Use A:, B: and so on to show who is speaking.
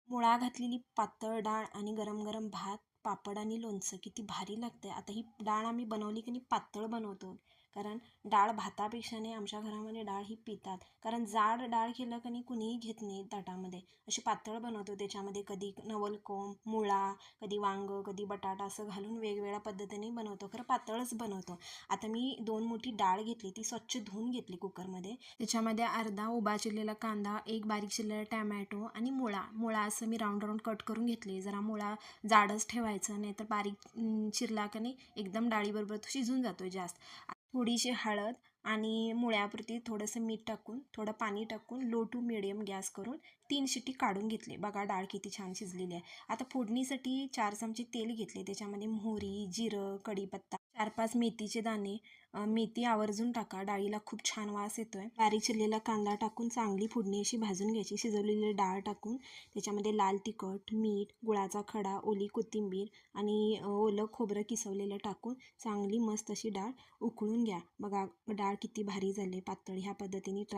A: मुळा घातलेली पातळ डाळ आणि गरम गरम भात, पापड आणि लोणचं किती भारी लागते. आता ही डाळ आम्ही बनवली की नाही पातळ बनवतो, कारण डाळ भातापेक्षा नाही आमच्या घरामध्ये डाळ ही पितात. कारण जाड डाळ केलं की नाही कुणीही घेत नाही ताटामध्ये. अशी पातळ बनवतो, त्याच्यामध्ये कधी नवलकोंब, मुळा, कधी वांग, कधी बटाटा असं घालून वेगवेगळ्या पद्धतीने बनवतो, खरं पातळच बनवतो. आता मी 2 मोठी डाळ घेतली, ती स्वच्छ धुवून घेतली कुकरमध्ये. त्याच्यामध्ये अर्धा उभा चिरलेला कांदा, एक बारीक चिरलेला टॅमॅटो आणि मुळा. मुळा असं मी राऊंड राऊंड कट करून घेतले. जरा मुळा जाडच ठेवायचं, नाही तर बारीक चिरला का नाही एकदम डाळीबरोबर तो शिजून जातो जास्त. थोडीशी हळद आणि मुळ्यापुरती थोडंसं मीठ टाकून, थोडं पाणी टाकून लो टू मिडियम गॅस करून 3 शिट्टी काढून घेतले. बघा डाळ किती छान शिजलेली आहे. आता फोडणीसाठी 4 चमचे तेल घेतले, त्याच्यामध्ये मोहरी, जिरं, कढीपत्ता, 4-5 मेथीचे दाणे. मेथी आवर्जून टाका, डाळीला खूप छान वास येतोय. बारीक चिरलेला कांदा टाकून चांगली फोडणी अशी भाजून घ्यायची. शिजवलेली डाळ टाकून त्याच्यामध्ये लाल तिखट, मीठ, गुळाचा खडा, ओली कोथिंबीर आणि ओलं खोबरं किसवलेलं टाकून चांगली मस्त अशी डाळ उकळून घ्या. बघा डाळ किती भारी झाली पातळ. ह्या पद्धतीने ट्राय